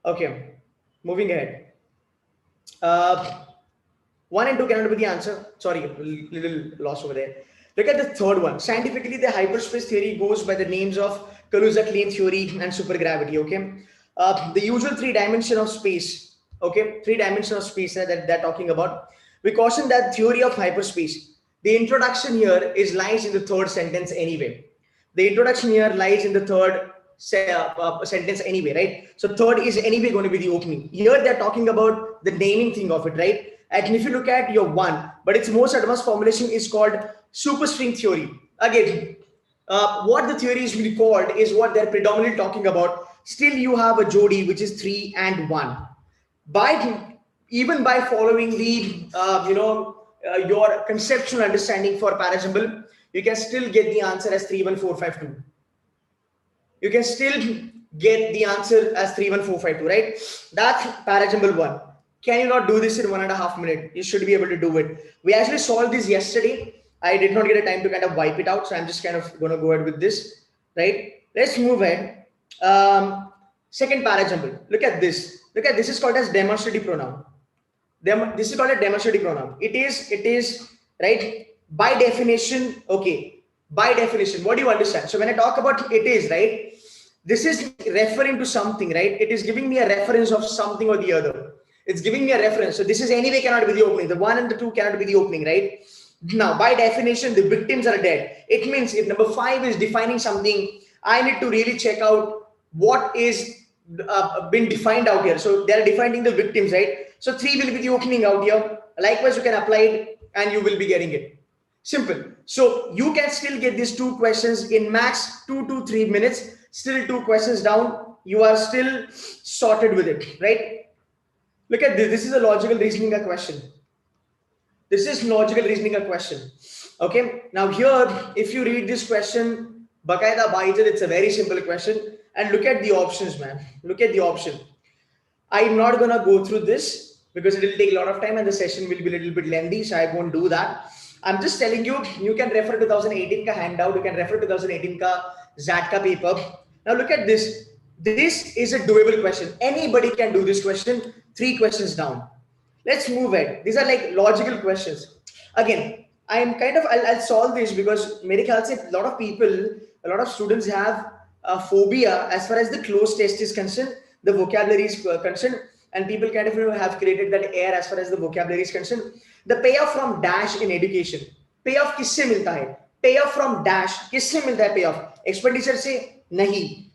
Okay, moving ahead. 1 and 2 cannot be the answer. Sorry, little loss over there. Look at the third one. Scientifically, the hyperspace theory goes by the names of Kaluza-Klein theory and supergravity. Okay, the usual 3 dimension of space. Okay, 3 dimension of space that they're talking about. We caution that theory of hyperspace. The introduction here lies in the third sentence anyway. The introduction here lies in the third sentence anyway, right? So third is anyway going to be the opening. Here they're talking about the naming thing of it, right? And if you look at your one, but its most advanced formulation is called superstring theory. Again, what the theory is really called is what they're predominantly talking about. Still, you have a Jodi which is 3 and 1. Even by following the your conceptual understanding for parajumble, you can still get the answer as 31452. You can still get the answer as 31452, right? That's parajumble 1. Can you not do this in 1.5 minutes? You should be able to do it. We actually solved this yesterday. I did not get a time to kind of wipe it out, so I'm just kind of going to go ahead with this, right? Let's move ahead. Second parajumble. Look at this. Look at this is called as demonstrative pronoun. This is called a demonstrative pronoun. It is right by definition. Okay, by definition, what do you understand? So when I talk about it is, right, this is referring to something, right? It is giving me a reference of something or the other. It's giving me a reference. So this is anyway cannot be the opening. The 1 and the 2 cannot be the opening, right? Now, by definition, the victims are dead. It means if number 5 is defining something, I need to really check out what is been defined out here. So they're defining the victims, right? So 3 will be the opening out here. Likewise, you can apply it and you will be getting it. Simple. So you can still get these 2 questions in max 2 to 3 minutes. Still 2 questions down. You are still sorted with it, right? Look at this. This is a logical reasoning question. This is logical reasoning question. Okay. Now here, if you read this question, Bakaida Baijal, it's a very simple question. And look at the options, man. Look at the option. I'm not going to go through this because it will take a lot of time and the session will be a little bit lengthy. So I won't do that. I'm just telling you, you can refer 2018 ka handout. You can refer 2018 ka XAT ka paper. Now look at this. This is a doable question. Anybody can do this question. 3 questions down. Let's move ahead. These are like logical questions. Again, I'll solve this because mere khayal se a lot of people, a lot of students have a phobia as far as the closed test is concerned, the vocabulary is concerned, and people kind of have created that air as far as the vocabulary is concerned. The payoff from dash in education. Payoff kisse milta hai? Payoff from dash kisse milta hai payoff? Expenditure se nahi.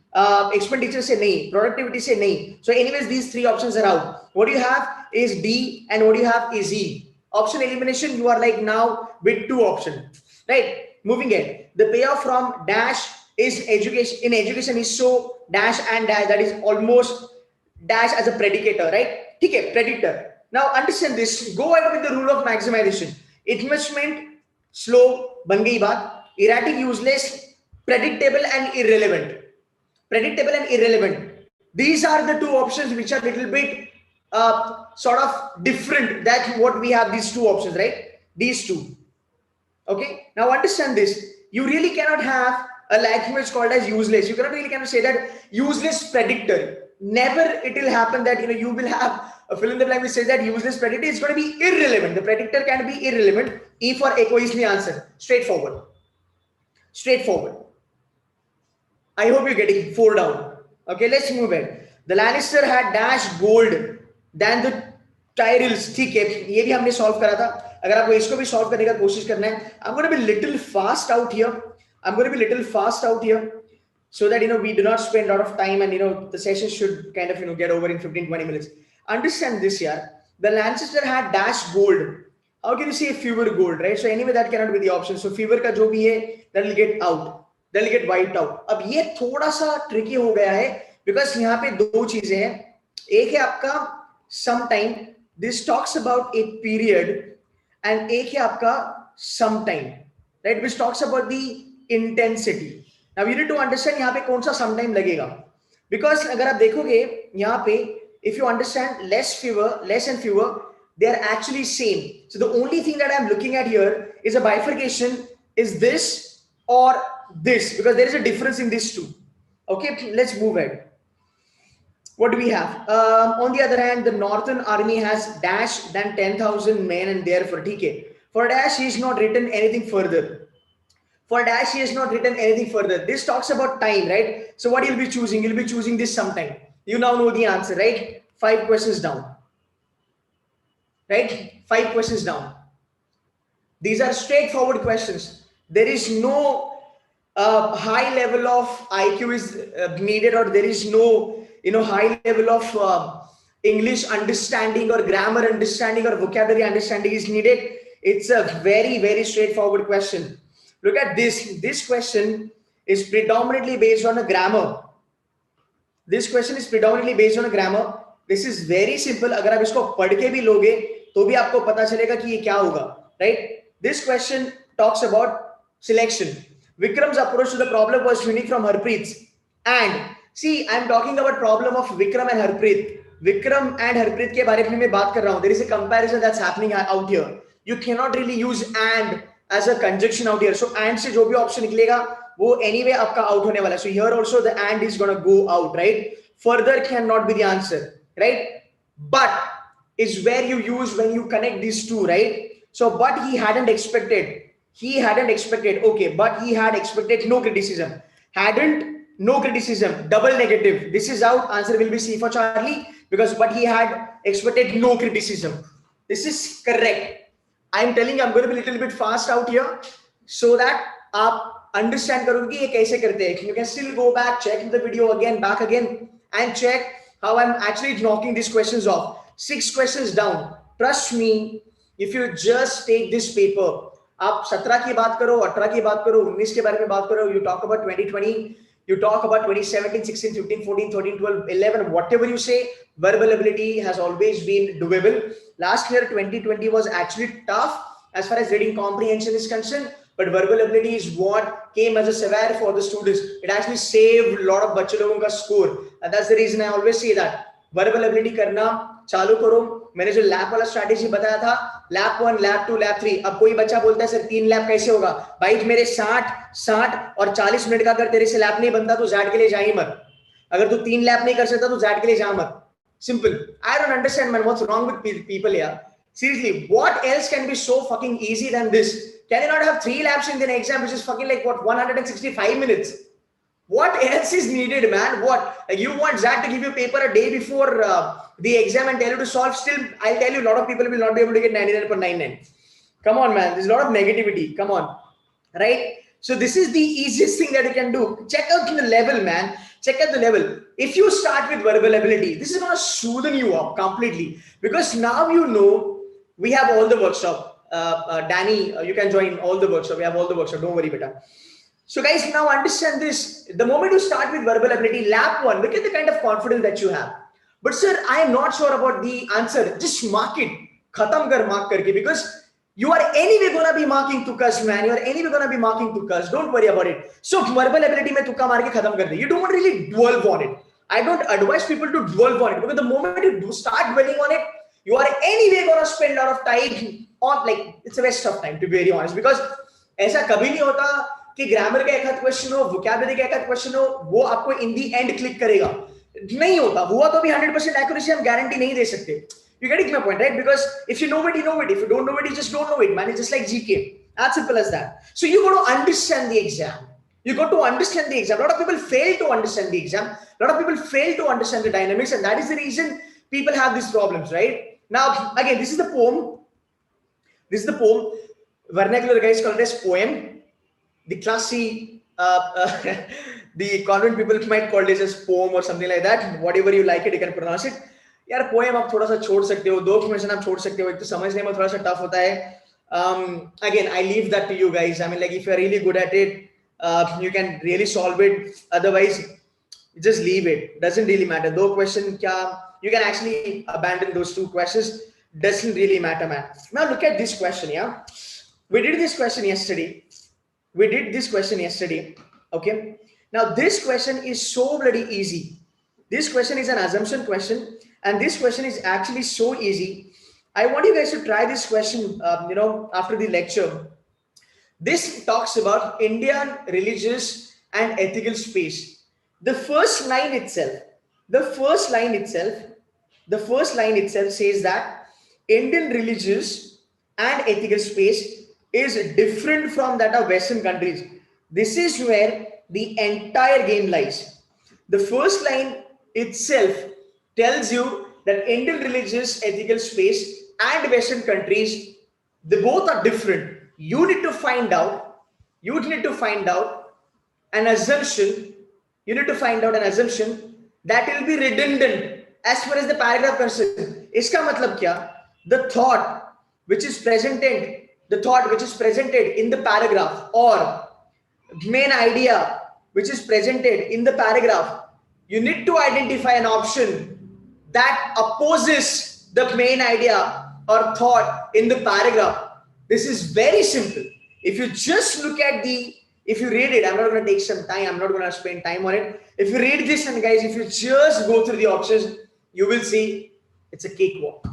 Expenditure se nahi. Productivity se nahi. So anyways, these 3 options are out. What you have is D and what you have is E. Option elimination, you are like now with 2 options, right? Moving ahead. The payoff from dash is education. In education is so dash and dash, that is almost dash as a predicator, right? Okay, predictor. Now understand this. Go ahead with the rule of maximization. Investment, slow, ban gayi baat. Erratic, useless, predictable and irrelevant. Predictable and irrelevant. These are the 2 options which are a little bit sort of different than what we have these 2 options, right? These 2. Okay. Now understand this. You really cannot have a language called as useless. You cannot really kind of say that useless predictor. Never it will happen that you will have a fill in the blank which says that useless predictor is going to be irrelevant. The predictor can be irrelevant. E for echo is the answer. Straightforward. Straightforward. I hope you're getting 4 down. Okay, let's move ahead. The Lannister had dash gold than the Tyrells. ठीक है, ये भी हमने solve करा था. अगर आपको इसको भी solve करने का कोशिश करना है, I'm going to be little fast out here. I'm going to be little fast out here, so that we do not spend a lot of time and the session should kind of get over in 15-20 minutes. Understand this here. The Lancaster had dash gold. How can you say fewer gold, right? So anyway, that cannot be the option. So fewer का जो भी है, that will get out. They'll get wiped out. अब ये थोड़ा सा tricky हो गया है because यहाँ पे 2 चीजें हैं. एक है आपका sometime. This talks about a period, and एक है आपका sometime, right? Which talks about the intensity. Now you need to understand यहाँ पे कौन सा sometime लगेगा. Because अगर आप देखोगे यहाँ पे, if you understand less and fewer, they are actually same. So the only thing that I'm looking at here is a bifurcation. Is this or this, because there is a difference in these 2. Okay, let's move ahead. What do we have? On the other hand, the Northern Army has dash than 10,000 men and there for TK. For dash, he has not written anything further. For dash, he has not written anything further. This talks about time, right? So what you'll be choosing? You'll be choosing this sometime. You now know the answer, right? 5 questions down. Right? 5 questions down. These are straightforward questions. There is no high level of IQ is needed, or there is no high level of English understanding or grammar understanding or vocabulary understanding is needed. It's a very, very straightforward question. Look at this. This question is predominantly based on a grammar. This question is predominantly based on a grammar. This is very simple. अगर आप इसको पढ़ के भी लोगे तो भी आपको पता चलेगा कि ये क्या होगा, right? This question talks about selection. Vikram's approach to the problem was unique from Harpreet's. And see, I'm talking about problem of Vikram and Harpreet. Vikram and Harpreet के बारे में मैं बात कर रहा हूँ. There is a comparison that's happening out here. You cannot really use and as a conjunction out here. So and से जो भी option निकलेगा वो anyway आपका out होने वाला है. So here also the and is gonna go out, right? Further cannot be the answer, right? But is where you use when you connect these two, right? So but he hadn't expected. He hadn't expected. Okay, but he had expected no criticism. Hadn't, no criticism. Double negative. This is out. Answer will be C for Charlie, because but he had expected no criticism. This is correct. I'm telling you, I'm going to be a little bit fast out here so that आप understand करोगे ये कैसे करते हैं. You can still go back, check the video again, back again, and check how I'm actually knocking these questions off. 6 questions down. Trust me, if you just take this paper, आप 17 की बात करो, 18 की बात करो, 19 के बारे में बात करो, you talk about 2020, you talk about 2017, 16, 15, 14, 13, 12, 11, whatever you say, verbal ability has always been doable. Last year, 2020 was actually tough as far as reading comprehension is concerned, but verbal ability is what came as a severe for the students. It actually saved a lot of बच्चे लोगों का score, and that's the reason I always say that verbal ability करना चालू करो. मैंने जो lap वाला strategy बताया था, लैप 1, लैप 2, लैप 3. अब कोई बच्चा बोलता है सर 3 लैप कैसे होगा? भाई मेरे 60 और 40 मिनट का अगर तेरे से लैप नहीं बनता तो जैट के लिए जा ही मत. अगर तू 3 लैप नहीं कर सकता तो जैट के लिए जा मत. Simple. I don't understand, man. What's wrong with people here? Seriously, what else can be so fucking easy than this? Can you not have 3 laps in the exam, which is fucking like what 165 minutes? What else is needed, man? What? Like you want Zach to give you paper a day before the exam and tell you to solve? Still, I'll tell you, a lot of people will not be able to get 99.99. Come on, man. There's a lot of negativity. Come on, right? So this is the easiest thing that you can do. Check out the level, man. Check out the level. If you start with verbal ability, this is going to soothe you up completely, because now you know we have all the workshop. Danny, you can join all the workshop. We have all the workshop. Don't worry, beta. So guys, now understand this. The moment you start with verbal ability, lap 1, look at the kind of confidence that you have. But sir, I am not sure about the answer. Just mark it. Khatam kar mark karke, because you are anyway going to be marking tukas, man. You are anyway going to be marking tukas. Don't worry about it. So verbal ability mein tukka maar ke khatam kar de. You don't really dwell on it. I don't advise people to dwell on it, because the moment you start dwelling on it, you are anyway going to spend a lot of time on, like, it's a waste of time, to be very honest. Because ऐसा कभी नहीं होता कि grammar का एक आध question हो, vocabulary का एक आध क्वेश्चन हो, वो आपको इन दी एंड क्लिक करेगा. नहीं होता. हुआ तो भी 100% एक्यूरेसी हम गारंटी नहीं दे सकते. You getting my point, right? Because if you know it, you know it. If you don't know it, you just don't know it, man. It's just like GK. As simple as that. So you got to understand the exam. You got to understand the exam. A lot of people fail to understand the exam. A lot of people fail to understand the dynamics, and that is the reason people have these problems, right? Now, again, this is the poem. This is the poem. Vernacular guys call it as poem. The classy, the convent people might call this as poem or something like that. Whatever you like it, you can pronounce it. यार poem आप थोड़ा सा छोड़ सकते हो, 2 question आप छोड़ सकते हो, एक तो समझने में थोड़ा सा टफ होता है. Again, I leave that to you guys. I mean, like, if you're really good at it, you can really solve it. Otherwise, just leave it. Doesn't really matter. 2 question kya, you can actually abandon those 2 questions. Doesn't really matter, man. Now look at this question. Yeah, we did this question yesterday. Okay, now this question is so bloody easy. This question is an assumption question, and this question is actually so easy. I want you guys to try this question, after the lecture. This talks about Indian religious and ethical space. The first line itself, The first line itself says that Indian religious and ethical space is different from that of Western countries. This is where the entire game lies. The first line itself tells you that Indian religious ethical space and Western countries, they both are different. You need to find out an assumption. You need to find out an assumption that will be redundant as far as the paragraph concerned. Iska matlab kya? The thought which is presented in the paragraph, or main idea which is presented in the paragraph, you need to identify an option that opposes the main idea or thought in the paragraph. This is very simple. If you just look at if you read it, I'm not going to take some time, I'm not going to spend time on it. If you read this, and guys, if you just go through the options, you will see it's a cakewalk.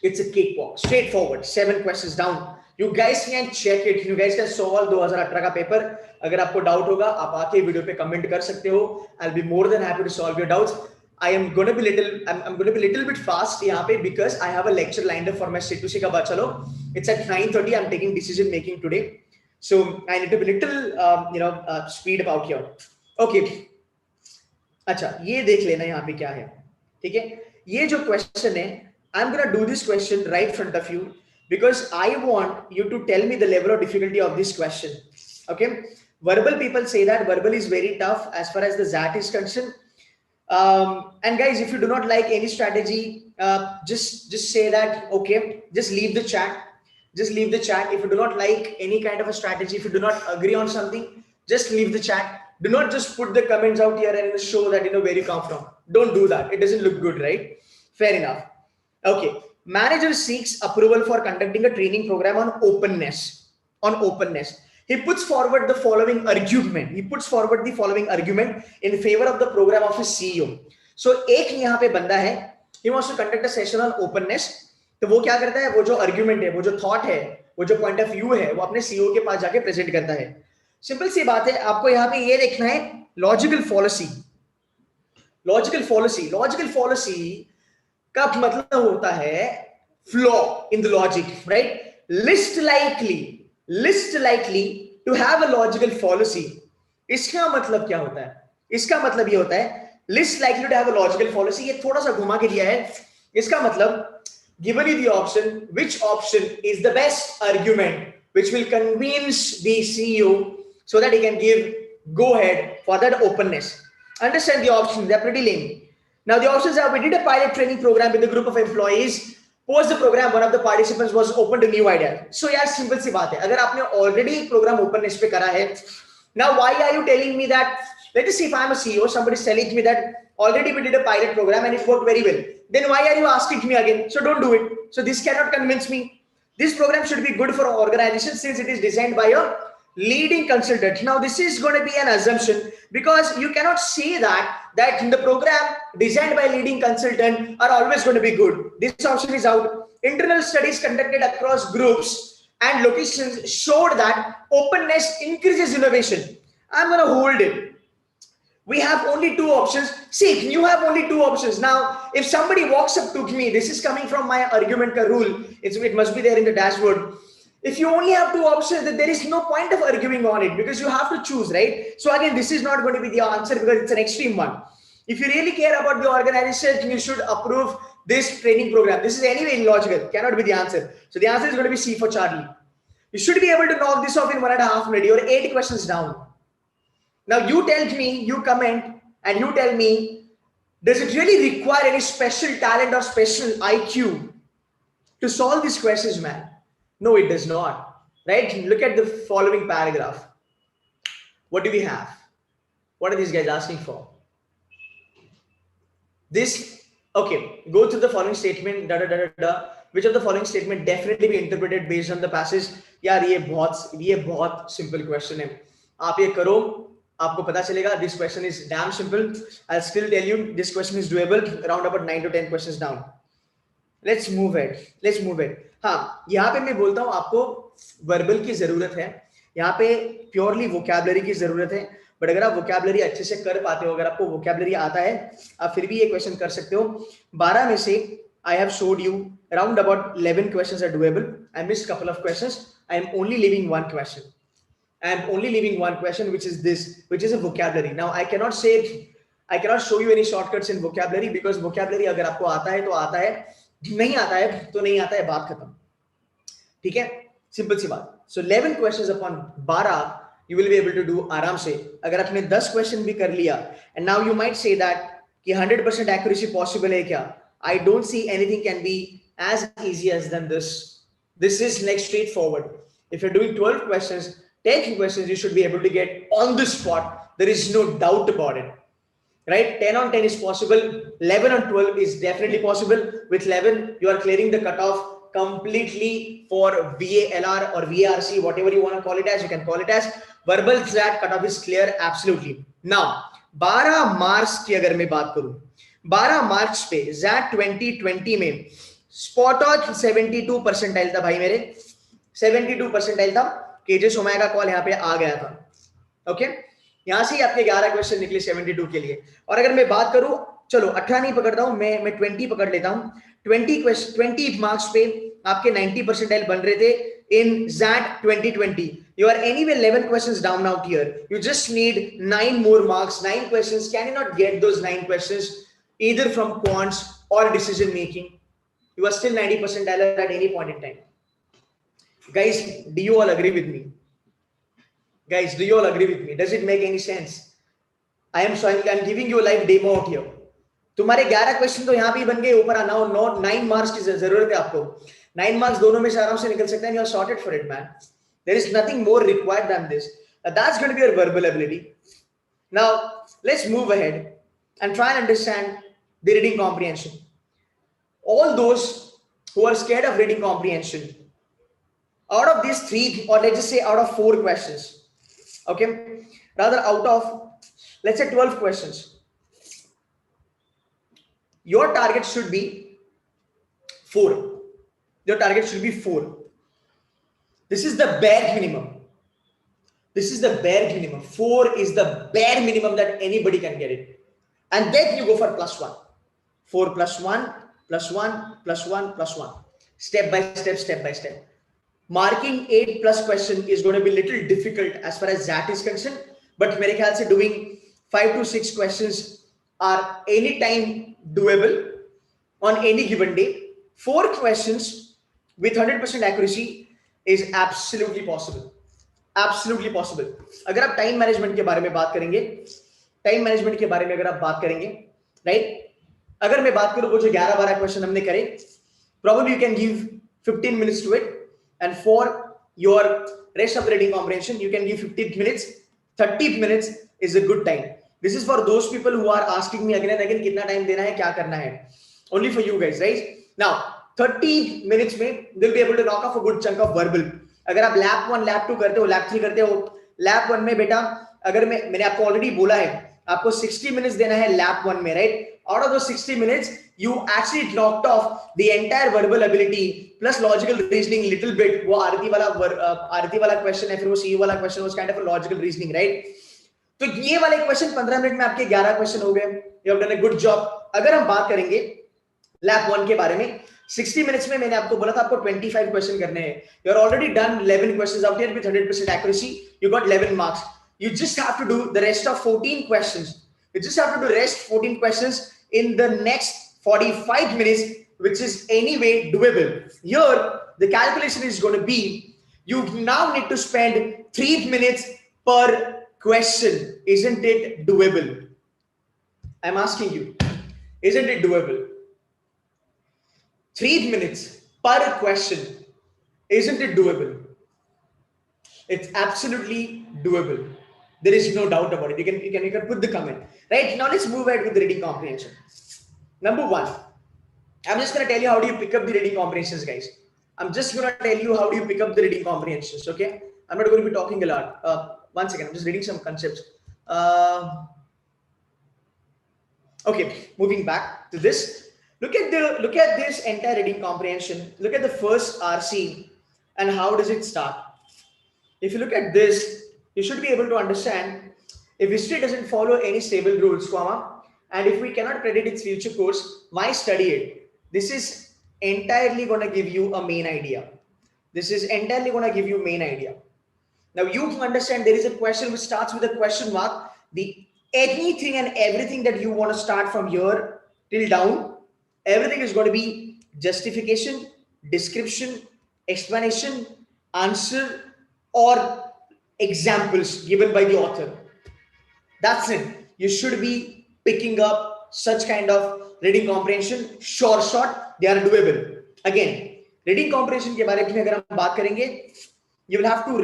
It's a cakewalk, straightforward, 7 questions down. You guys can check it. You guys can solve 2018 का paper. अगर आपको doubt होगा, आप आके video पे comment कर सकते हो. I'll be more than happy to solve your doubts. I'm going to be little bit fast यहाँ पे because I have a lecture lined up for my C2C का बच्चा लोग. It's at 9:30. I'm taking decision making today, so I need to be little speed about here. Okay. अच्छा, ये देख लेना यहाँ पे क्या है. ठीक है? ये जो क्वेश्चन है, I'm going to do this question right in front of you because I want you to tell me the level of difficulty of this question. Okay? Verbal people say that verbal is very tough as far as the XAT is concerned. And guys, if you do not like any strategy, just say that, okay, just leave the chat. Just leave the chat. If you do not like any kind of a strategy, if you do not agree on something, just leave the chat. Do not just put the comments out here and show that where you come from. Don't do that. It doesn't look good, right? Fair enough. Okay. Manager seeks approval for conducting a training program on openness. He puts forward the following argument. In favor of the program of his CEO. So, एक यहाँ पे बंदा है. He wants to conduct a session on openness. तो वो क्या करता है? वो जो argument है, वो जो thought है, वो जो point of view है, वो अपने CEO के पास जाके present करता है. Simple सी बात है. आपको यहाँ पे ये देखना है logical fallacy. Logical fallacy का मतलब होता है flaw in the logic, right? Least likely to have a logical fallacy. इसका मतलब क्या होता है? इसका मतलब ये होता है least likely to have a logical fallacy. ये थोड़ा सा घुमा के दिया है. इसका मतलब given you the option, which option is the best argument which will convince the CEO so that he can give go ahead for that openness. Understand the options, they're pretty lame. Now the options are: we did a pilot training program with a group of employees. Post the program, one of the participants was open to new idea. So यार simple सी बात है. अगर आपने already program openness पे करा है, now why are you telling me that? Let us see, if I'm a CEO, somebody is telling me that already we did a pilot program and it worked very well. Then why are you asking me again? So don't do it. So this cannot convince me. This program should be good for our organization since it is designed by a leading consultant. Now this is going to be an assumption because you cannot say that the program designed by leading consultant are always going to be good. This option is out. Internal studies conducted across groups and locations showed that openness increases innovation. I'm going to hold it. We have only 2 options. See, you have only 2 options. Now, if somebody walks up to me, this is coming from my argument ka rule. It must be there in the dashboard. If you only have 2 options, then there is no point of arguing on it because you have to choose, right? So again, this is not going to be the answer because it's an extreme one. If you really care about the organization, you should approve this training program. This is anyway illogical, cannot be the answer. So the answer is going to be C for Charlie. You should be able to knock this off in 1.5 minutes. You're 8 questions down. Now you tell me, you comment and you tell me, does it really require any special talent or special IQ to solve these questions, man? No, it does not, right? Look at the following paragraph. What do we have? What are these guys asking for? This, okay, go through the following statement, which of the following statement definitely be interpreted based on the passage? यार ये बहुत simple question है. आप ये करो, आपको पता चलेगा. This question is damn simple. I'll still tell you this question is doable. Around about 9 to 10 questions down. Let's move it. हाँ, यहाँ पे मैं बोलता हूँ आपको वर्बल की जरूरत है. यहाँ पे प्योरली वोकैबुलरी की जरूरत है. बट अगर आप वोकैबुलरी अच्छे से कर पाते हो, अगर आपको वोकैबुलरी आता है, आप फिर भी ये क्वेश्चन कर सकते हो। 12 में से I have showed you around about 11 questions are doable. I missed couple of questions. I am only leaving one question. I am only leaving one question, which is this, which is a vocabulary. Now I cannot show you any shortcuts in vocabulary because vocabulary अगर आपको आता है तो आता है, नहीं आता है तो नहीं आता है, बात खत्म। ठीक है, सिंपल सी बात। So 11 questions upon 12 you will be able to do आराम से। अगर आपने 10 क्वेश्चन भी कर लिया, and now you might say that कि 100% accuracy possible है क्या? I don't see anything can be as easy as than this. This is next straightforward. If you're doing 12 questions, 10 questions you should be able to get on the spot. There is no doubt about it. Right? 10 on 10 is possible. 11 on 12 is definitely possible. With 11, you are clearing the cutoff completely for VALR or VARC, whatever you want to call it as, you can call it as. Verbal XAT cutoff is clear, absolutely. Now, 12 marks की अगर मैं बात करूं, 12 marks पे XAT 2020 में spot on 72 percentile था भाई मेरे, 72 परसेंटाइल था। केजे सोमाया का कॉल यहाँ पे आ गया था। ओके, यहाँ से ही आपके 11 क्वेश्चन निकले 72 के लिए। और अगर मैं बात करूं, चलो 18 नहीं पकड़ता हूं मैं 20 पकड़ लेता हूं। 20 मार्क्स पे आपके 90 परसेंटाइल बन रहे थे in XAT 2020. You are anyway 11 questions down out here. You just need 9 more marks, 9 questions. Can you not get those 9 questions either from quants or decision making? You are still 90 percentile at any point in time. Guys, do you all agree with me? Guys, do you all agree with me? Does it make any sense? I'm giving you a live demo out here. तुम्हारे 11 question तो यहाँ भी बन गए, ऊपर आना हो 9 marks की जरूरत है आपको। 9 मार्क्स दोनों में से आराम से निकल सकते हैं। You are sorted for it, man. There is nothing more required than this. That's going to be your verbal ability. Now, let's move ahead and try and understand the reading comprehension. All those who are scared of reading comprehension, out of these 3, or let's just say out of 4 questions, okay, rather out of, let's say 12 questions, your target should be 4. Your target should be 4. This is the bare minimum. This is the bare minimum. 4 is the bare minimum that anybody can get it. And then you go for +1. 4 + 1 + 1 + 1 + 1. Step by step, step by step. Marking 8+ question is going to be a little difficult as far as that is concerned. But मेरे ख्याल से doing 5 to 6 questions are anytime doable on any given day. 4 questions with 100% accuracy is absolutely possible. Absolutely possible. अगर आप time management के बारे में बात करेंगे, टाइम मैनेजमेंट के बारे में अगर आप बात करेंगे, राइट, अगर मैं बात करूं वो जो 11-12 क्वेश्चन हमने करे, probably you can give 15 minutes to it, and for your rest of the reading comprehension you can give 15 minutes. 30 minutes is a good time. This is for those people who are asking me again and again कितना time देना है, क्या करना है. Only for you guys, right? Now 30 minutes में they'll be able to knock off a good chunk of verbal. अगर आप lap 1 lap 2 करते हो, lap 3 करते हो, lap 1 में बेटा अगर मैंने आपको ऑलरेडी बोला है आपको 60 minutes देना है lap 1 में, right? Out of those 60 minutes you actually knocked off the entire verbal ability plus logical reasoning little bit. वो आरती वाला क्वेश्चन है, फिर वो सी वाला question was kind of a logical reasoning, right? तो ये वाले क्वेश्चन 15 मिनट में आपके 11 क्वेश्चन हो गए. You have done a good job. अगर हम बात करेंगे लैप 1 के बारे में, 60 मिनट्स में मैंने आपको बोला था आपको 25 क्वेश्चन करने हैं. You are already done 11 questions out here with 100% accuracy. You got 11 marks. You just have to do the rest of 14 questions. You just have to do rest 14 questions in the next 45 minutes, which is anyway doable. Here, the calculation is going to be, you now need to spend 3 minutes per question. Isn't it doable? I'm asking you, isn't it doable? 3 minutes per question. Isn't it doable? It's absolutely doable. There is no doubt about it. You can put the comment. Right now, let's move ahead with the reading comprehension. Number 1, I'm just going to tell you how do you pick up the reading comprehensions, guys. I'm just going to tell you how do you pick up the reading comprehensions. Okay, I'm not going to be talking a lot. One second, I'm just reading some concepts. Okay, moving back to this. Look at this entire reading comprehension. Look at the first RC and how does it start. If you look at this, you should be able to understand If history doesn't follow any stable rules, comma, and if we cannot predict its future course, why study it? This is entirely going to give you a main idea. This is entirely going to give you main idea. Now you understand there is a question which starts with a question mark. The anything and everything that you want to start from here till down, everything is going to be justification, description, explanation, answer, or examples given by the author. That's it. You should be picking up such kind of reading comprehension. Short, they are doable. Again, reading comprehension के बारे में अगर हम बात करेंगे, you will have to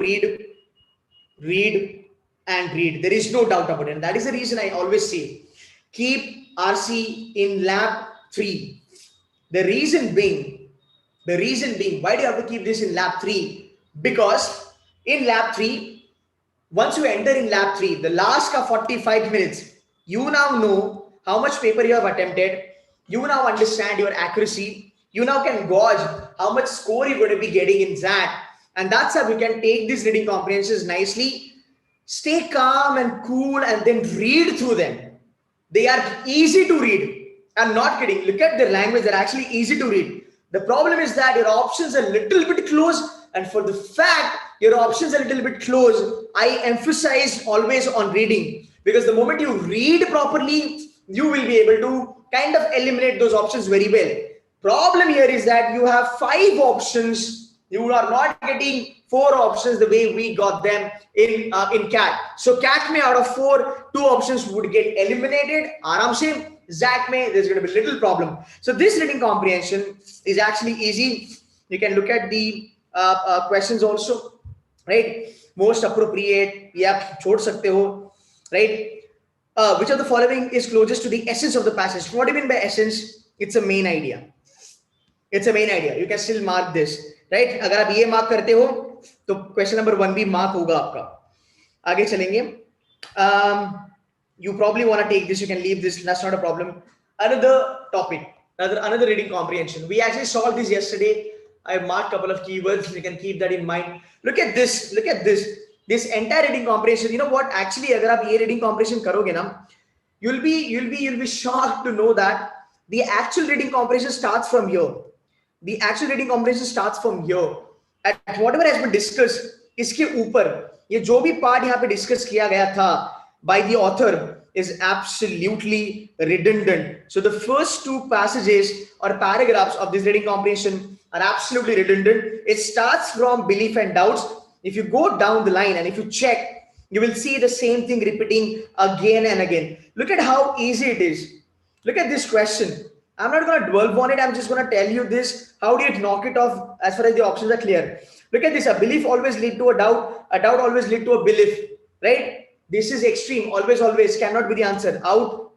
read and read. There is no doubt about it. And that is the reason I always say, keep RC in lab 3. The reason being, why do you have to keep this in lab 3? Because in lab 3, once you enter in lab 3, the last 45 minutes, you now know how much paper you have attempted. You now understand your accuracy. You now can gauge how much score you're going to be getting in XAT. And that's how you can take these reading comprehensions nicely, stay calm and cool, and then read through them. They are easy to read. I'm not kidding. Look at the language. They're actually easy to read. The problem is that your options are a little bit close. And for the fact your options are a little bit close, I emphasize always on reading. Because the moment you read properly, you will be able to kind of eliminate those options very well. Problem here is that you have 5 options. You are not getting 4 options the way we got them in CAT. So CAT may out of 4, 2 options would get eliminated. Aram se. XAT may, there's going to be a little problem. So this reading comprehension is actually easy. You can look at the questions also, right? Most appropriate, yeah, chhod sakte ho, right? Which of the following is closest to the essence of the passage? What do you mean by essence? It's a main idea. It's a main idea. You can still mark this, right? अगर आप ये mark करते हो, तो question number 1 भी mark होगा आपका. आगे चलेंगे. You probably want to take this. You can leave this. That's not a problem. Another topic, another reading comprehension. We actually solved this yesterday. I marked a couple of keywords. You can keep that in mind. Look at this. Look at this. This entire reading comprehension. You know what? Actually, अगर आप ये reading comprehension करोगे ना, you'll be shocked to know that the actual reading comprehension starts from here. The actual reading comprehension starts from here. At whatever has been discussed, इसके ऊपर ये जो भी part यहाँ पे discuss किया गया था by the author is absolutely redundant. So the first 2 passages or paragraphs of this reading comprehension are absolutely redundant. It starts from belief and doubts. If you go down the line and if you check, you will see the same thing repeating again and again. Look at how easy it is. Look at this question. I'm not going to dwell on it. I'm just going to tell you this. How do you knock it off as far as the options are clear? Look at this. A belief always lead to a doubt. A doubt always lead to a belief, right? This is extreme. Always cannot be the answer. Out.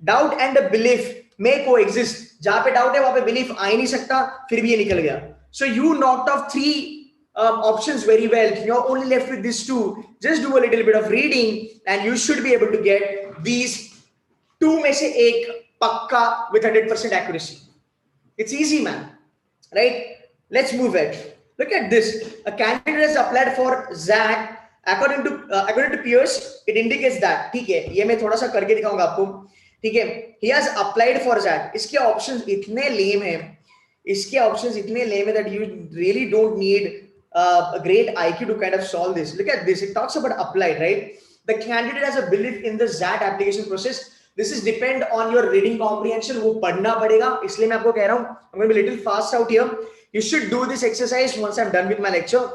Doubt and a belief may coexist. जहाँ पे doubt है वहाँ पे belief आ ही नहीं सकता. फिर भी ये निकल गया. So you knocked off 3 options very well. You're only left with these 2. Just do a little bit of reading and you should be able to get these 2 में से एक पक्का with 100% accuracy. It's easy, man. Right? Let's move it. Look at this. A candidate has applied for XAT. According to Pierce, it indicates that. ठीक है, ये मैं थोड़ा सा करके दिखाऊंगा आपको. ठीक है, he has applied for XAT. इसके options इतने lame हैं. इसके options इतने lame हैं that you really don't need a great IQ to kind of solve this. Look at this. It talks about applied, right? The candidate has a belief in the XAT application process. This is depend on your reading comprehension. वो पढ़ना पड़ेगा. इसलिए मैं आपको कह रहा हूँ. I'm going to be a little fast out here. You should do this exercise once I'm done with my lecture.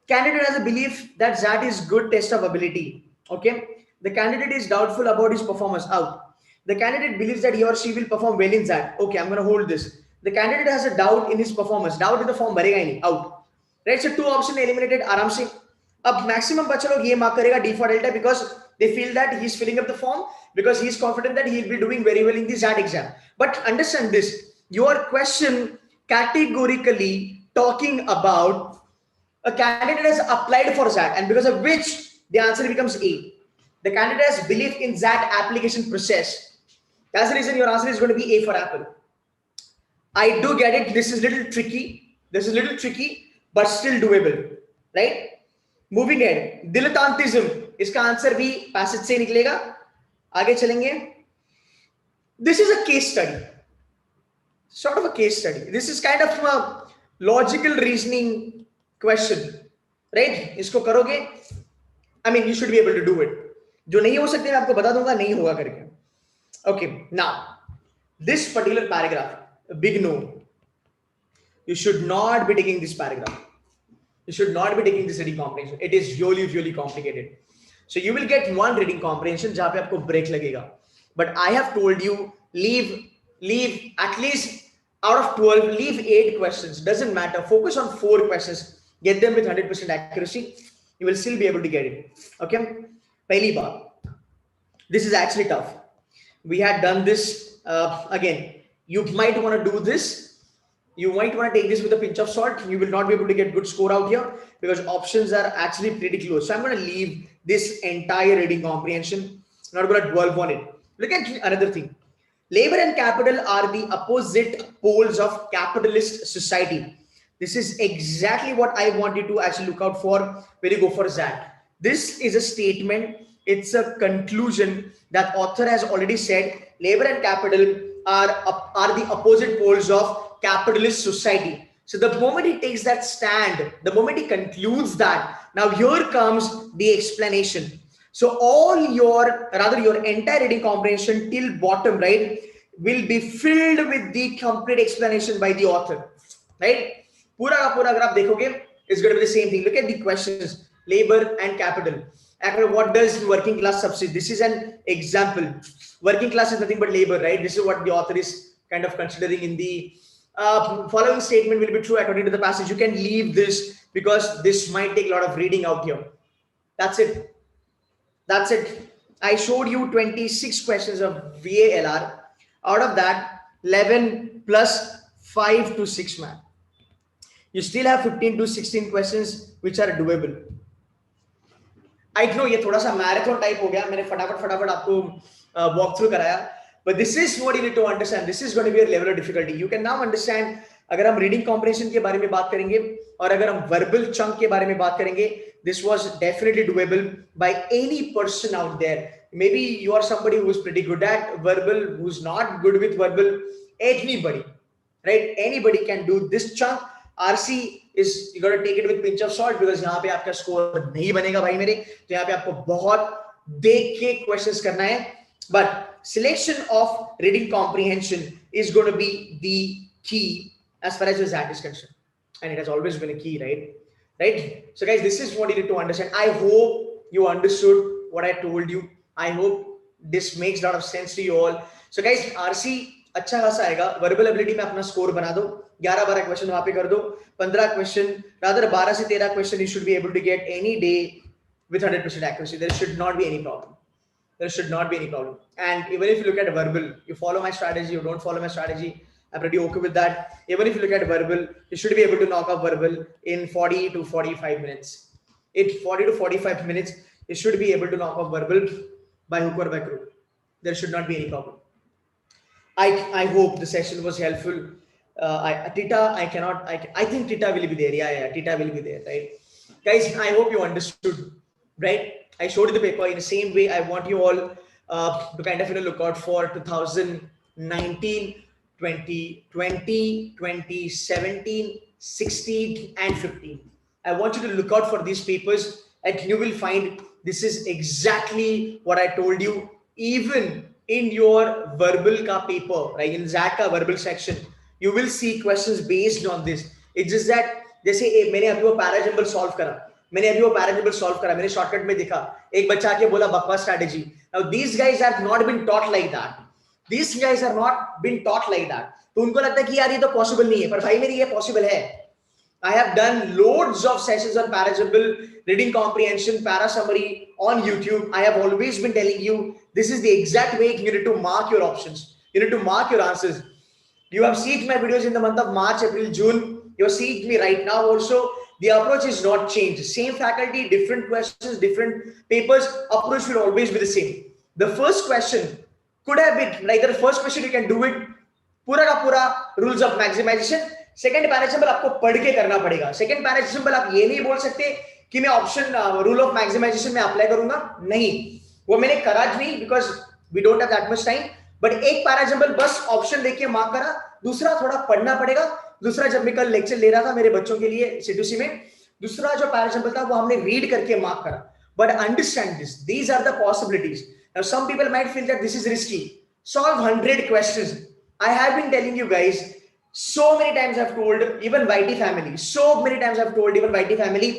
Candidate has a belief that XAT is good test of ability. Okay. The candidate is doubtful about his performance. Out. The candidate believes that he or she will perform well in XAT. Okay, I'm going to hold this. The candidate has a doubt in his performance. Doubt in the form भरेगा ही नहीं. Out. Right. So 2 options eliminated. आराम से. अब maximum बच्चा लोग ये mark करेगा D for delta because they feel that he's filling up the form because he's confident that he'll be doing very well in the XAT exam. But understand this. Your question categorically talking about a candidate has applied for XAT and because of which the answer becomes A. The candidate has belief in XAT application process. That's the reason your answer is going to be A for apple. I do get it. This is little tricky. This is little tricky, but still doable, right? Moving ahead. Dilettantism. इसका answer भी passage से निकलेगा. आगे चलेंगे. This is a case study, sort of a case study. This is kind of a logical reasoning question, right? इसको करोगे, I mean you should be able to do it. जो नहीं हो सकते मैं आपको बता दूंगा नहीं होगा करके. Okay, now this particular paragraph, a big no. You should not be taking this paragraph. You should not be taking this reading comprehension. It is really, really complicated. So you will get one reading comprehension जहाँ पे आपको break लगेगा. But I have told you, leave at least out of 12, leave 8 questions. Doesn't matter. Focus on 4 questions. Get them with 100% accuracy. You will still be able to get it. Okay. पहली बार. This is actually tough. We had done this again. You might want to do this. You might want to take this with a pinch of salt. You will not be able to get good score out here because options are actually pretty close. So I'm going to leave this entire reading comprehension. I'm not going to dwell on it. Look at another thing. Labor and capital are the opposite poles of capitalist society. This is exactly what I want you to actually look out for when you go for XAT. This is a statement. It's a conclusion that author has already said. Labor and capital are the opposite poles of capitalist society. So the moment he takes that stand, the moment he concludes that, now here comes the explanation. So all your entire reading comprehension till bottom, right, will be filled with the complete explanation by the author, right? Pura ka pura agar aap dekhoge, it's going to be the same thing. Look at the questions: labor and capital. What does working class subsidy? This is an example. Working class is nothing but labor, right? This is what the author is kind of considering in the following statement will be true according to the passage. You can leave this because this might take a lot of reading out here. That's it. That's it. I showed you 26 questions of VALR. Out of that, 11 plus 5 to 6 man. You still have 15 to 16 questions which are doable. I know ये थोड़ा सा marathon type हो गया, मैंने फटाफट आपको walk through कराया. But this is what you need to understand. This is going to be a level of difficulty. You can now understand. अगर हम reading comprehension के बारे में बात करेंगे और अगर हम verbal chunk के बारे में बात करेंगे, this was definitely doable by any person out there. Maybe you are somebody who is pretty good at verbal, who's not good with verbal. Anybody, right? Anybody can do this chunk. RC is you got to take it with pinch of salt because यहाँ पे आपका score नहीं बनेगा भाई मेरे. तो यहाँ पे आपको बहुत देख के questions करना है. But selection of reading comprehension is going to be the key as far as the XAT is concerned, and it has always been a key, right? So guys, this is what you need to understand. I hope you understood what I told you. I hope this makes a lot of sense to you all. So guys, RC अच्छा खासा आएगा. Verbal ability में अपना score बना दो. 11-12 question वहां पे कर दो. 15 क्वेश्चन, rather 12 से 13 question you should be able to get any day with 100% accuracy. There should not be any problem. There should not be any problem. And even if you look at verbal, you follow my strategy, you don't follow my strategy, I'm pretty okay with that. Even if you look at verbal, you should be able to knock off verbal in 40 to 45 minutes. In 40 to 45 minutes, you should be able to knock off verbal by hook or by crook. There should not be any problem. I hope the session was helpful. Tita, I think Tita will be there. Yeah, Tita will be there, right? Guys, I hope you understood, right? I showed you the paper in the same way. I want you all to kind of look out for 2019, 2020, 2017, 16, and 15. I want you to look out for these papers, and you will find this is exactly what I told you. Even in your verbal ka paper, right? In XAT ka verbal section, you will see questions based on this. It's just that जैसे मैंने अभी वो parajumble solve करा, मैंने shortcut में देखा, एक बच्चा आके बोला बकवास strategy. Now these guys have not been taught like that. These guys are not been taught like that. तो उनको लगता है कि यार ये तो पॉसिबल नहीं है, पर भाई मेरी ये पॉसिबल है. I have done loads of sessions on parajumble, reading comprehension, para summary on YouTube. I have always been telling you this is the exact way you need to mark your options. You need to mark your answers. You have seen my videos in the month of March, April, June. You're seeing me right now also. The approach is not changed. Same faculty, different questions, different papers. Approach will always be the same. The first question could have been like the first question you can do it. पूरा का पूरा rules of maximization. Second parajumble आपको पढ़ के करना पड़ेगा. Second parajumble आप ये नहीं बोल सकते कि मैं ऑप्शन रूल ऑफ मैक्सिमाइजेशन में अप्लाई करूंगा, नहीं, वो मैंने करा नहीं because we don't have that much time, but एक पैरा एग्जांपल बस ऑप्शन देखिए मार्क करा, दूसरा थोड़ा पढ़ना पड़ेगा, दूसरा जब मैं कल लेक्चर ले रहा था मेरे बच्चों के लिए C2C में, दूसरा जो पैरा एग्जांपल था वो हमने रीड करके मार्क करा, but understand this, these are the possibilities. Now some people might feel that this is risky. Solve 100 questions. I have been telling you guys so many times. I've told even YT family, so many times I've told even YT family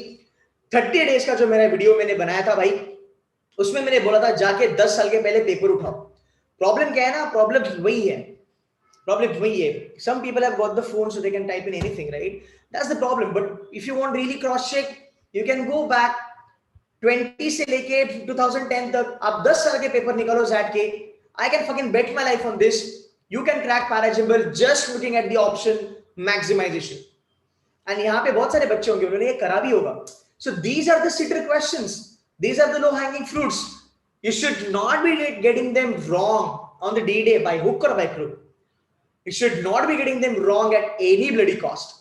30 days का जो मेरा video मैंने बनाया था भाई, उसमें मैंने बोला था जाके 10 साल के पहले पेपर उठाओ. प्रॉब्लम क्या है ना, प्रॉब्लम वही है, प्रॉब्लम वही है. Some people have got the phone so they can type in anything, right? That's the problem. But if you want really cross check, you can go back 20 से लेके 2010 तक, आप 10 साल के पेपर निकालो ZAT के. I can fucking bet my life on this. You can crack parasymbol just looking at the option maximization. And यहाँ पे बहुत सारे बच्चे होंगे उन्होंने ये करा भी होगा. So these are the sitter questions. These are the low hanging fruits. You should not be getting them wrong on the D-Day by hook or by crook. You should not be getting them wrong at any bloody cost.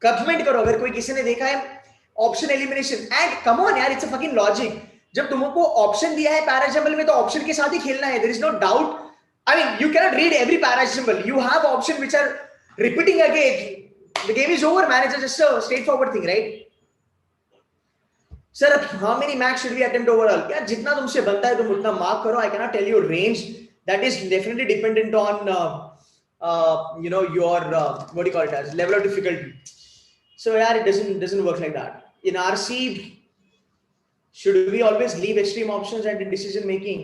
Comment करो अगर कोई किसी ने देखा है option elimination, and come on यार, it's a fucking logic. जब तुमको ऑप्शन दिया है पैरा एग्जांपल में तो ऑप्शन के साथ ही खेलना है. There is no doubt. I mean you can not read every para example. You have option which are repeating again. The game is over man. It's just a straightforward thing, right? Sir how many marks should we attempt overall? यार जितना तुमसे बनता है तुम उतना mark करो. I can not tell you range. That is definitely dependent on you know your what do you call it as level of difficulty. So yeah, it doesn't work like that. In RC, should we always leave extreme options and decision making?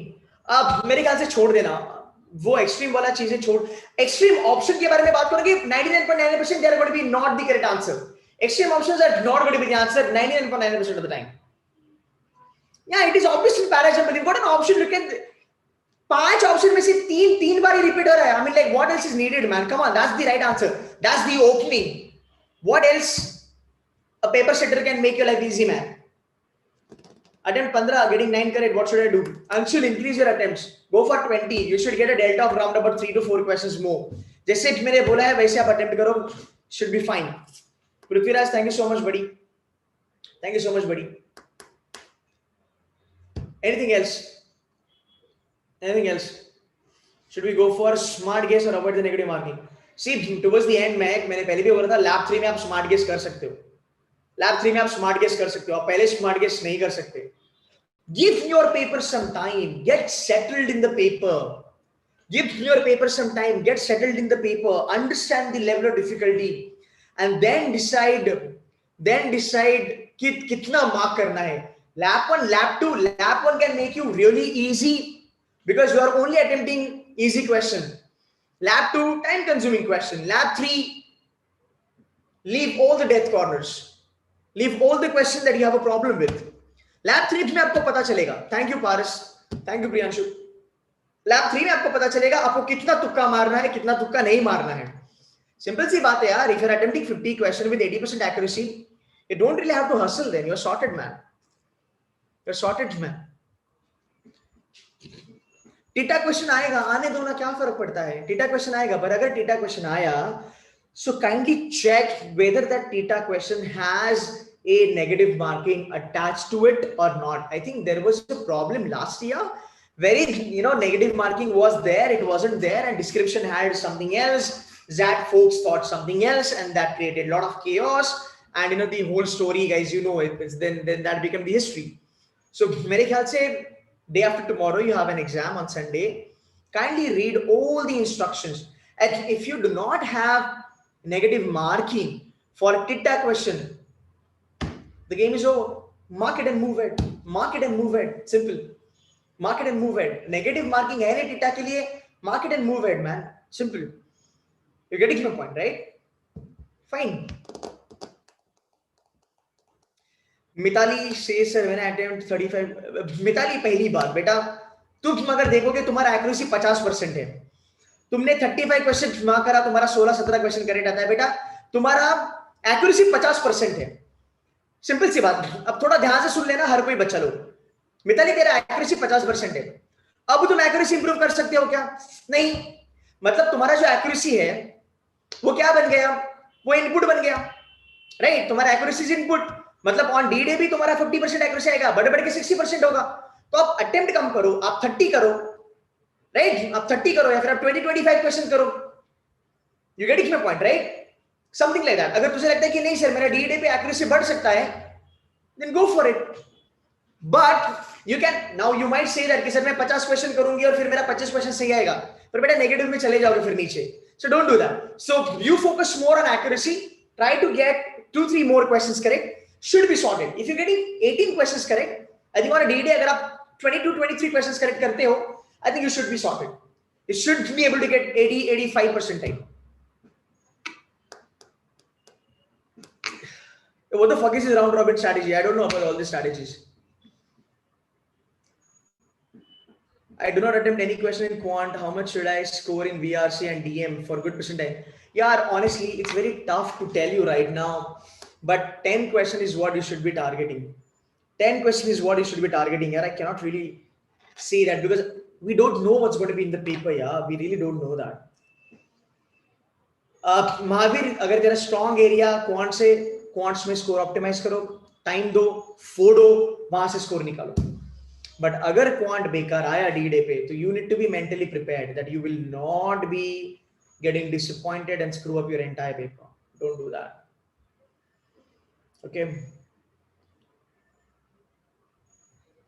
अब मेरे ख्याल से छोड़ देना वो extreme वाला चीजें छोड़. एक्सट्रीम ऑप्शन के बारे में बात करोगे 99.9% they are going to be not the correct answer. Extreme options are not going to be the answer 99.9% of the time. Yeah, it is obvious in para example. You've got an option, look at 5 option में से तीन बार ही repeat हो रहा है. I mean like what else is needed, man? Come on, that's the right answer. That's the opening. What else a paper setter can make your life easy, man? Attempt 15, getting 9 correct. What should I do? Anshul, increase your attempts. Go for 20. You should get a delta of round about 3 to 4 questions more. जैसे मैंने बोला है वैसे आप attempt करो. Should be fine. Prithviraj, thank you so much, buddy. Thank you so much, buddy. Anything else? Anything else? Should we go for smart guess or avoid the negative marking? See, towards the end मैंने पहले भी बोला था lab 3 में आप smart guess कर सकते हो. लैब 3 में आप स्मार्ट गेस कर सकते हो. आप पहले स्मार्ट गेस नहीं कर सकते. Give your paper some time. Get settled in the paper. Give your paper some time. Get settled in the paper. Understand the level of difficulty, and then decide कि कितना मार्क करना है. Lab 1, Lab 2, Lab 1 can make you really easy because you are only attempting easy question. Lab 2, time consuming question. Lab 3, leave all the death corners. Leave all the questions that you have a problem with. Lab 3 में आपको पता चलेगा. Thank you Paris. Thank you Priyanshu. Lab 3 में आपको पता चलेगा आपको कितना तुक्का मारना है, कितना तुक्का नहीं मारना है. सिंपल सी बात है यार. If you are attempting 50 question with 80% accuracy, you don't really have to hustle. Then you're sorted, man. You're sorted, man. Theta question आएगा, आने दो ना, क्या फर्क पड़ता है. टीटा क्वेश्चन आएगा, पर अगर टीटा क्वेश्चन आया, so kindly check whether that theta question has a negative marking attached to it or not. I think there was a problem last year where negative marking was there, it wasn't there, and description had something else. ZAT folks thought something else, and that created a lot of chaos. And the whole story, guys, then that became the history. So मेरे ख्याल से day after tomorrow you have an exam on Sunday. Kindly read all the instructions, and if you do not have negative marking for a TITA question, the game is over. Mark it and move it. Mark it and move it. Simple. Mark it and move it. Negative marking है नहीं TITA के लिए. Mark it and move it, man. Simple. You're getting my point, right? Fine. Mitali से sir मैंने attempt 35. Mitali पहली बात बेटा, तुम अगर देखोगे तुम्हारा एक्यूरेसी 50% है. तुमने 35 क्वेश्चन मार्क करा, तुम्हारा 16-17 क्वेश्चन करेक्ट आता है बेटा. तुम्हारा एक्यूरेसी 50% है. सिंपल सी बात. अब थोड़ा ध्यान से सुन लेना हर कोई बच्चा लोग. मिताली तेरा एक्यूरेसी 50% है. अब तुम एक्यूरेसी इंप्रूव कर सकते हो क्या? नहीं. मतलब तुम्हारा जो एक्यूरेसी है वो क्या बन गया? वो इनपुट बन गया, राइट? तुम्हारा एक्यूरेसी इज इनपुट. मतलब ऑन डी डे भी तुम्हारा 50% एक्यूरेसी आएगा, बड़े बड़े के 60% होगा। तो आप अटेम्प्ट कम करो, आप 30 करो, राइट? आप 30 करो या फिर आप 20-25 क्वेश्चन करो। You getting my point, right? Something like that. अगर तुझे लगता है कि नहीं सर मेरा डी डे पे एक्यूरेसी बढ़ सकता है, then go for it. But you can now you might say that कि सर मैं 50 क्वेश्चन करूंगी और फिर मेरा 25 क्वेश्चन सही आएगा, पर बेटा नेगेटिव में चले जाओगे फिर नीचे। So don't do that. So you focus more on accuracy, try to get 2-3 more questions correct, should be sorted. If you're getting 18 questions correct, I think on a day अगर आप 22-23 questions correct करते हो, I think you should be sorted. You should be able to get 80-85% type. What the fuck is this round robin strategy? I don't know about all these strategies. I do not attempt any question in quant. How much should I score in VRC and DM for good percentile? Yeah, honestly, it's very tough to tell you right now. But 10 question is what you should be targeting. 10 question is what you should be targeting. Yeah, I cannot really say that because we don't know what's going to be in the paper. Yeah, we really don't know that. Mahavir, अगर तेरा strong area quant से, quants में score optimise करो, time दो, फोड़ो, वहां से score निकालो। But अगर क्वांट बेकार आया डी डे पे, तो you need to be mentally prepared that you will not be getting disappointed and screw up your entire paper. Don't do that. Okay.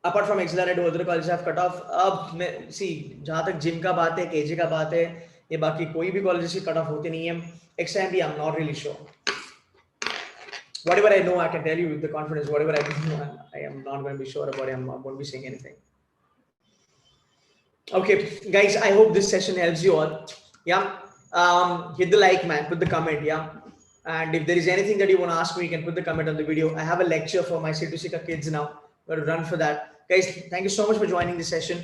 Apart from XAT, do other colleges have cut off? अब मैं see, जहाँ तक gym का बात है, KJ का बात है, ये बाकी कोई भी कॉलेजेस की कट ऑफ होते नहीं है। XAT I'm not really sure. Whatever I know, I can tell you with the confidence. Whatever I don't know, I am not going to be sure about it. I'm not going to be saying anything. Okay, guys, I hope this session helps you all. Yeah. Hit the like, man, put the comment. Yeah. And if there is anything that you want to ask me, you can put the comment on the video. I have a lecture for my C2C kids now. I'm going to run for that. Guys, thank you so much for joining this session.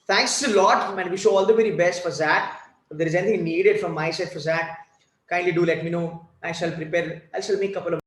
Thanks a lot, man. Wish you all the very best for XAT. If there is anything needed from my side for XAT, kindly do let me know. I shall prepare. I shall make a couple of